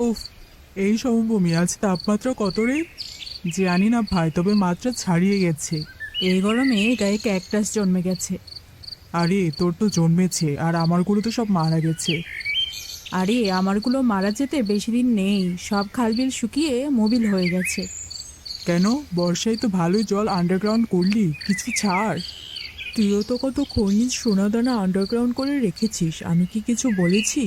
উফ, এই সমভূমি আজ তাপমাত্রা কত রে? জানি না ভাই, তবে মাত্রা ছাড়িয়ে গেছে। এই গরমে গায়ে ক্যাকটাস জন্মে গেছে। আরে তোর তো জন্মেছে, আর আমারগুলো তো সব মারা গেছে। আরে আমারগুলো মারা যেতে বেশি দিন নেই, সব খালবিল শুকিয়ে মোবিল হয়ে গেছে। কেন, বর্ষায় তো ভালোই জল আন্ডারগ্রাউন্ড করলি, কিছু ছাড়। তুইও তো কত খনিজ সোনাদানা আন্ডারগ্রাউন্ড করে রেখেছিস, আমি কি কিছু বলেছি?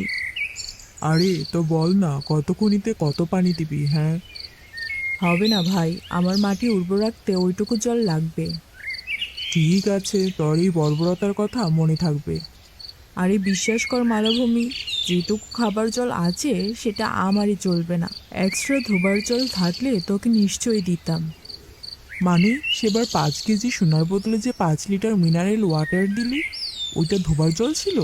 আরে তো বল না, কত খনিতে কত পানি দিবি? হ্যাঁ, হবে না ভাই, আমার মাটি উর্বর রাখতে ওইটুকু জল লাগবে। ঠিক আছে, তোর এই বর্বরতার কথা মনে থাকবে। আরে বিশ্বাস কর মালভূমি, যেটুকু খাবার জল আছে সেটা আমারই চলবে না। এক্সট্রা ধোবার জল থাকলে তোকে নিশ্চয়ই দিতাম। মানে সেবার 5 কেজি সোনার বদলে যে 5 লিটার মিনারেল ওয়াটার দিলি, ওইটা ধোবার জল ছিল?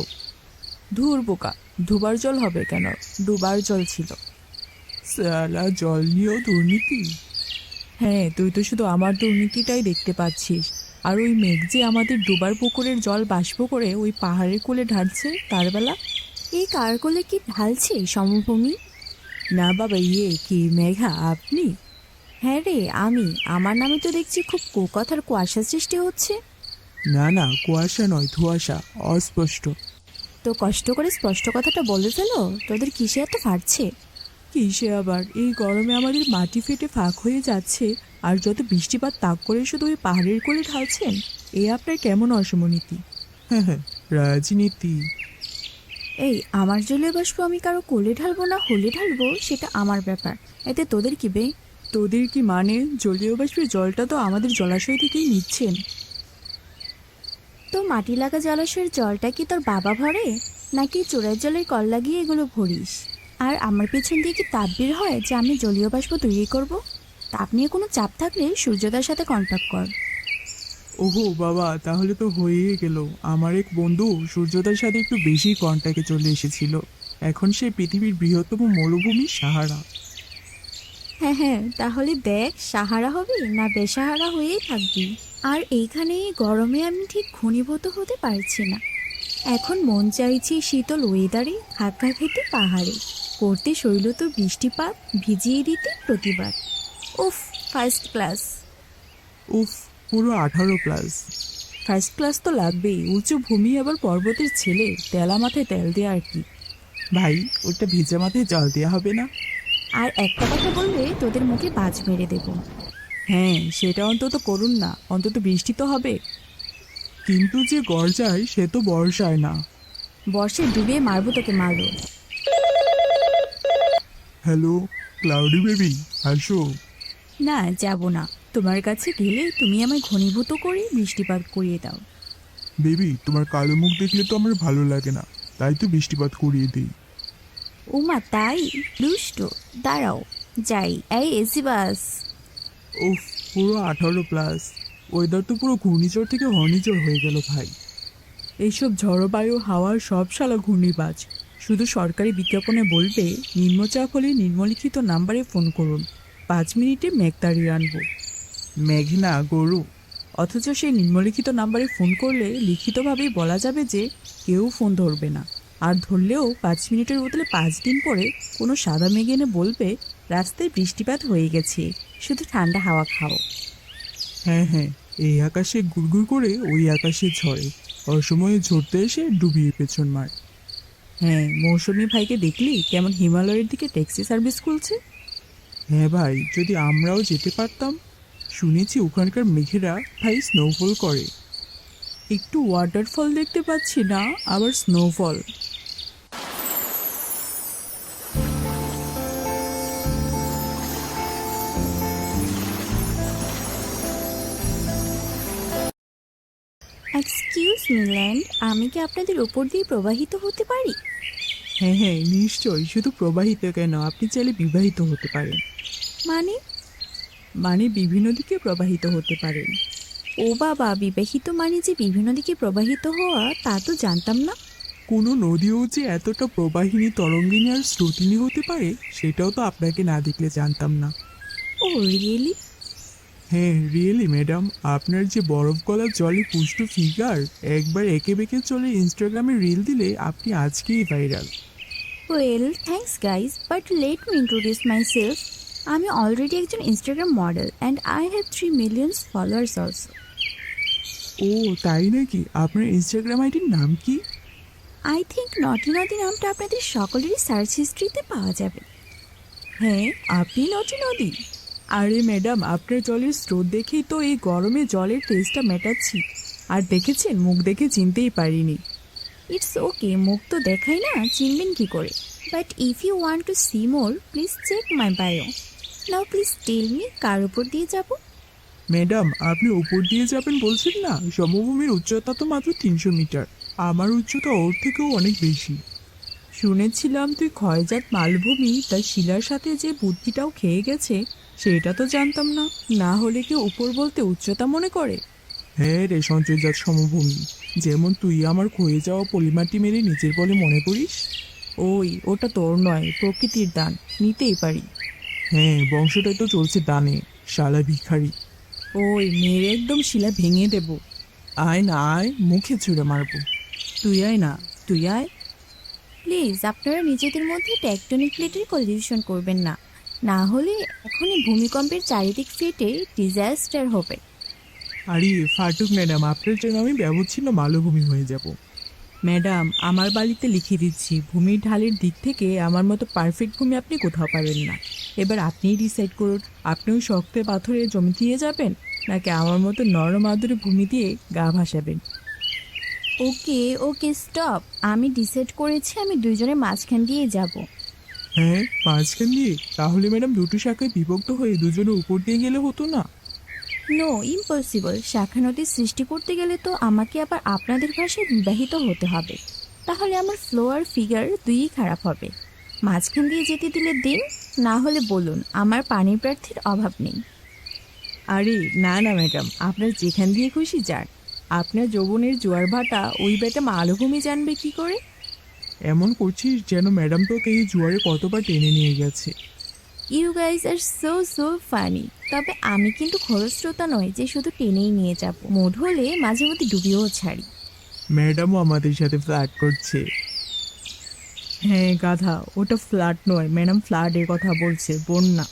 ধুর বোকা, ধোবার জল হবে কেন, ডুবার জল ছিল। সালা, জল নিয়েও দুর্নীতি! হ্যাঁ, তুই তো শুধু আমার দুর্নীতিটাই দেখতে পাচ্ছিস। আর ওই মেঘ যে আমাদের ডুবার পুকুরের জল বাষ্প করে ওই পাহাড়ের কোলে ঢালছে তার বেলা। এই কার কোলে কি ঢালছে সমভূমি? না বাবা, কি মেঘা আপনি? হ্যাঁ রে, আমি। আমার নামে তো দেখছি খুব কুকথার কুয়াশা সৃষ্টি হচ্ছে। না না, কুয়াশা নয়, ধোঁয়াশা, অস্পষ্ট। তো কষ্ট করে স্পষ্ট কথাটা বলে ফেলো, তোদের কিসে এত ফাটছে? কিসে আবার, এই গরমে আমাদের মাটি ফেটে ফাঁক হয়ে যাচ্ছে, আর যত বৃষ্টিপাত তাক করে শুধু ওই পাহাড়ের কোলে ঢালছেন। এ আপনার কেমন অসমনীতি? হ্যাঁ হ্যাঁ, রাজনীতি। এই আমার জলীয় বাষ্প আমি কারো কোলে ঢালবো না হলে ঢালবো সেটা আমার ব্যাপার, এতে তোদের কি বে? তোদের কি মানে? জলীয় বাষ্পের জলটা তো আমাদের জলাশয় থেকেই নিচ্ছেন। তো মাটি লাগা জলাশয়ের জলটা কি তোর বাবা ভরে, নাকি চোরার জলের কল লাগিয়ে এগুলো ভরিস? আর আমার পেছন দিয়ে কি তাপ বের হয় যে আমি জলীয় বাষ্প তৈরি করব? তাপ নিয়ে কোনো চাপ থাকলে সূর্যদার সাথে কন্ট্যাক্ট কর। ওহো বাবা, তাহলে তো হয়েই গেল। আমার এক বন্ধু সূর্যোদয়ের সাথে একটু বেশি কন্ট্যাক্টে চলে এসেছিল। এখন সে পৃথিবীর বৃহত্তম মরুভূমি সাহারা। হ্যাঁ হ্যাঁ, তাহলে দেখ, সাহারা হবি না বেসাহারা হয়েই থাকবি। আর এইখানে এই গরমে আমি ঠিক ঘনীভূত হতে পারছি না। এখন মন চাইছে শীতল ওয়েদারে হাক্কা খেতে পাহাড়ে, করতে শৈল তো বৃষ্টিপাত, ভিজিয়ে দিতে প্রতিবাদ। উফ, ফার্স্ট ক্লাস। উফ, পুরো 18+। ফার্স্ট ক্লাস তো লাগবেই, উঁচু ভূমি আবার পর্বতের ছেলে, তেলা মাথায় তেল দেয়া আর কি। ভাই, ওটা ভিজা মাথায় জল দেওয়া হবে না? আর একটা কথা বললে তোদের মুখে বাজ মেরে দেব। হ্যাঁ, সেটা অন্তত করুন না, অন্তত বৃষ্টি তো হবে। কিন্তু যে গরজায় সে তো বর্ষায় না। বর্ষে ডুবিয়ে মারবো তোকে, মারবো। হ্যালো, ক্লাউডি বেবি, আসো। না, যাব না। তোমার কাছে গেলে তুমি আমায় ঘনীভূত করে বৃষ্টিপাত করিয়ে দাও। বেবি, তোমার কালো মুখ দেখলে তো আমার ভালো লাগে না, তাই তো বৃষ্টিপাত করিয়ে দিই। উমা তাই? দুষ্ট, দাঁড়াও যাই। এই এসি বাস। উফ, পুরো 18+। ওয়েদার তো পুরো ঘূর্ণিঝড় থেকে ঘূর্ণিঝড় হয়ে গেল ভাই। এইসব ঝড়বায়ু হাওয়ার সব শালা ঘূর্ণিবাজ। শুধু সরকারি বিজ্ঞাপনে বলবে নিম্নচাপ হলে নিম্নলিখিত নাম্বারে ফোন করুন, 5 মিনিটে মেঘ তাড়িয়ে আনবো। মেঘনা গরু। অথচ সেই নিম্নলিখিত নাম্বারে ফোন করলে লিখিতভাবেই বলা যাবে যে কেউ ফোন ধরবে না, আর ধরলেও 5 মিনিটের বদলে 5 দিন পরে কোনো সাদা মেঘ এনে বলবে রাস্তায় বৃষ্টিপাত হয়ে গেছে, শুধু ঠান্ডা হাওয়া খাও। হ্যাঁ হ্যাঁ, এই আকাশে গুড়গুড় করে ওই আকাশে ঝরে, অসময়ে ঝরতে এসে ডুবিয়ে পেছন মার। হ্যাঁ, মৌসুমি ভাইকে দেখলি কেমন হিমালয়ের দিকে ট্যাক্সি সার্ভিস খুলছে? হ্যাঁ ভাই, যদি আমরাও যেতে পারতাম। শুনেছি ওখানকার মেঘেরা ভাই স্নোফল করে। একটু ওয়াটারফল দেখতে পাচ্ছি না, আবার স্নোফল। এক্সকিউজ মি ল্যান্ড, আমি কি আপনাদের উপর দিয়ে প্রবাহিত হতে পারি? হ্যাঁ হ্যাঁ, নিশ্চয়ই। শুধু প্রবাহিত কেন, আপনি চাইলে বিবাহিত হতে পারেন। মানে? মানে বিভিন্ন দিকে প্রবাহিত হতে পারেন। ও বাবা, বিবাহিত মানে যে বিভিন্ন দিকে প্রবাহিত হওয়া, তা তো জানতাম না। কোনো নদীও যে এতটা প্রবাহিনী, তরঙ্গিনী আর স্রোতিনী হতে পারে, সেটাও তো আপনাকে না দেখলে জানতাম না। ও রিয়েলি? হ্যাঁ রিয়েলি ম্যাডাম, আপনার যে বরফ গলা জলে পুষ্ট ফিগার, একবার এঁকে বেঁকে চলে ইনস্টাগ্রামে রিল দিলে আপনি আজকেই ভাইরাল। Well thanks guys, but let me introduce myself. আমি অলরেডি একজন Instagram model and I have 3 million followers also. ও তাই নাকি? আপনার ইনস্টাগ্রাম আইডির নাম কি? আই থিঙ্ক নটি নদী নামটা আপনাদের সকলেরই সার্চ হিস্ট্রিতে পাওয়া যাবে। হ্যাঁ, আপনি নটি নদী? আরে ম্যাডাম, আপনার জলের স্রোত দেখেই তো এই গরমে জলের টেস্টটা মেটাচ্ছি। আর দেখেছেন, মুখ দেখে চিনতেই পারিনি। ইটস ওকে, মুখ তো দেখাই না, চিনবেন কি করে? But if you want to see more please check my bio. Now please tell me কার উপর দিয়ে যাব? ম্যাডাম, আপনি উপর দিয়ে যাবেন বলছেন না? সমভূমির উচ্চতা তো মাত্র 300 মিটার। আমার উচ্চতা ওর থেকেও অনেক বেশি। শুনেছিলাম তুই ক্ষয়জাত মালভূমি তার শিলার সাথে যে বুদ্ধিটাও খেয়ে গেছে, সেটা তো জানতাম না। না হলে কেউ উপর বলতে উচ্চতা মনে করে? হ্যাঁ রে সঞ্চয়জাত সমভূমি, যেমন তুই আমার ক্ষয়ে যাওয়া পলিমাটি মেরে নিজের বলে মনে করিস। ওই, ওটা তোর নয়, প্রকৃতির দান, নিতেই পারি। হ্যাঁ, বংশটাই তো চলছে দানে, শালা ভিখারি। ওই, মেরে একদম শিলা ভেঙে দেব। আয় না আয়, মুখে ছুঁড়ে মারবো। তুই আয় না, তুই আয়। প্লিজ আপনারা নিজেদের মধ্যে টেকটনিক প্লেটের কলিউশন করবেন না, না হলে এখনই ভূমিকম্পের চারিদিক ফেটে ডিজাস্টার হবে। আরে ফাটুক ম্যাডাম, আপনার জন্য আমি ব্যবচ্ছিন্ন মালভূমি হয়ে যাব। ম্যাডাম, আমার বাড়িতে লিখে দিচ্ছি, ভূমির ঢালের দিক থেকে আমার মতো পারফেক্ট ভূমি আপনি কোথাও পাবেন না। এবার আপনিই ডিসাইড করুন, আপনিও শক্ত পাথরে জমি দিয়ে যাবেন, নাকি আমার মতো নরম আদরে ভূমি দিয়ে গা ভাসাবেন। ওকে ওকে স্টপ, আমি ডিসাইড করেছি আমি দুইজনের মাঝখান দিয়ে যাব। হ্যাঁ, মাঝখান দিয়ে? তাহলে ম্যাডাম দুটো শাখায় বিভক্ত হয়ে দুজনের উপর দিয়ে গেলে হতো না? No, impossible. শাখা নদীর সৃষ্টি করতে গেলে তো আমাকে আবার আপনাদের ভাষায় বিবাহিত হতে হবে, তাহলে আমার ফ্লো আর ফিগার দুইই খারাপ হবে। মাঝখান দিয়ে যেতে দিলে দিন, না হলে বলুন, আমার পানির প্রার্থীর অভাব নেই। আরে না না ম্যাডাম, আপনার যেখান দিয়ে খুশি যান। আপনার যৌবনের জোয়ার ভাটা ওই বেটা মালভূমি জানবে কি করে? এমন করছিস যেন ম্যাডাম তোকে এই জুয়ারে কতবার টেনে নিয়ে গেছে। You guys are so so funny. তবে আমি কিন্তু খরস্রোতা নয় যে শুধু টেনেই নিয়ে যাব, মুড হলে মাঝে মধ্যে ডুবিয়েও ছাড়ি। ম্যাডামও আমাদের সাথে ফ্ল্যাট করছে। হ্যাঁ গাধা, ওটা ফ্লাড নয় ম্যাডাম, ফ্লাডের কথা বলছে, বন্যা।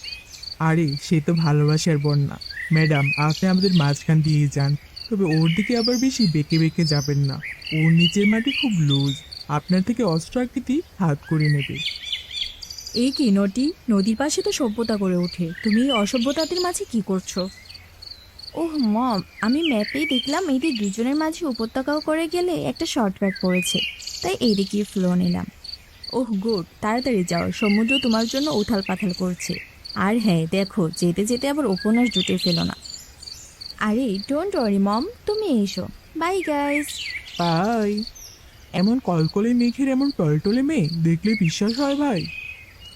আরে সে তো ভালোবাসার বন্যা। ম্যাডাম, আপনি আমাদের মাঝখান দিয়ে যান, তবে ওর দিকে আবার বেশি বেঁকে বেঁকে যাবেন না। ওর নিচের মাটি খুব লুজ, আপনার থেকে অস্ত্র আকৃতি হাত করে নেবে। এই কি নটি, নদীর পাশে তো সভ্যতা গড়ে ওঠে, তুমি এই অসভ্যতাদের মাঝে কি করছো? ওহ মম, আমি ম্যাপেই দেখলাম এদের দুজনের মাঝে উপত্যকাও করে গেলে একটা শর্টকাট পড়েছে, তাই এইদিকে ফ্লো নিলাম। ওহ গুড, তাড়াতাড়ি যাও, সমুদ্র তোমার জন্য উথাল পাথাল করছে। আর হ্যাঁ দেখো, যেতে যেতে আবার উপন্যাস জুটে ফেলো না। আরে ডোন্ট ওয়ারি মম, তুমি এসো। Bye guys. বাই। এমন কলকলে মেঘের এমন টলটলে মেয়ে দেখলে বিশ্বাস হয় ভাই?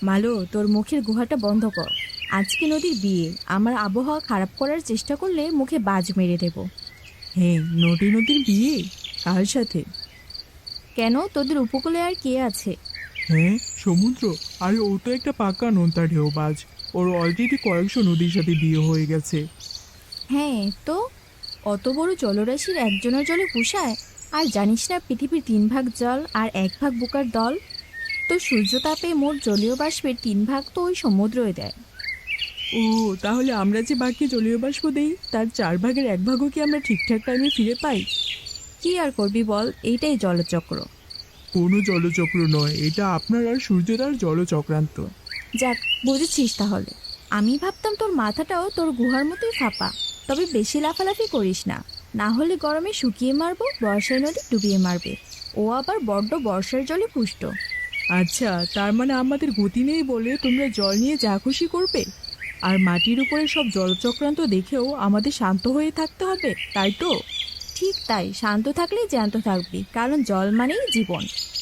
মালো, তোর মুখের গুহাটা বন্ধ কর। আজকে নদীর বিয়ে, আমার আবহাওয়া খারাপ করার চেষ্টা করলে মুখে বাজ মেরে দেব। হ্যাঁ, নদী নদীর বিয়ে? কার সাথে? কেন, তোদের উপকূলে আর কে আছে? হ্যাঁ, সমুদ্র। আরে ও তো একটা পাকা নোনতা ঢেউবাজ। ওর অলরেডি কয়েকশো নদীর সাথে বিয়ে হয়ে গেছে। হ্যাঁ তো, অত বড় জলরাশির একজনের জলে পুষায়? আর জানিস না পৃথিবীর 3 ভাগ জল আর 1 ভাগ বোকার দল? তো সূর্যতাপে মোট জলীয় বাষ্পের 3 ভাগ তো ওই সমুদ্রই দেয়। ও, তাহলে আমরা যে বাকি জলীয় বাষ্প দেই তার 4 ভাগের 1 ভাগও কি আমরা ঠিকঠাক টাইমে ফিরে পাই? কি আর করবি বল, এইটাই জলচক্র। কোনো জলচক্র নয়, এটা আপনার আর সূর্যটার জলচক্রান্ত। যাক, বুঝেছিস তাহলে। আমি ভাবতাম তোর মাথাটাও তোর গুহার মতোই ফাঁপা। তবে বেশি লাফালাফি করিস না, না হলে গরমে শুকিয়ে মারবো, বর্ষায় নদী ডুবিয়ে মারবে। ও আবার বড্ড বর্ষার জলে পুষ্ট। আচ্ছা, তার মানে আমাদের গতি নেই বলে তোমরা জল নিয়ে যা খুশি করবে, আর মাটির উপরে সব জলচক্রান্ত দেখেও আমাদের শান্ত হয়ে থাকতে হবে, তাই তো? ঠিক তাই, শান্ত থাকলেই জ্যান্ত থাকবি, কারণ জল মানেই জীবন।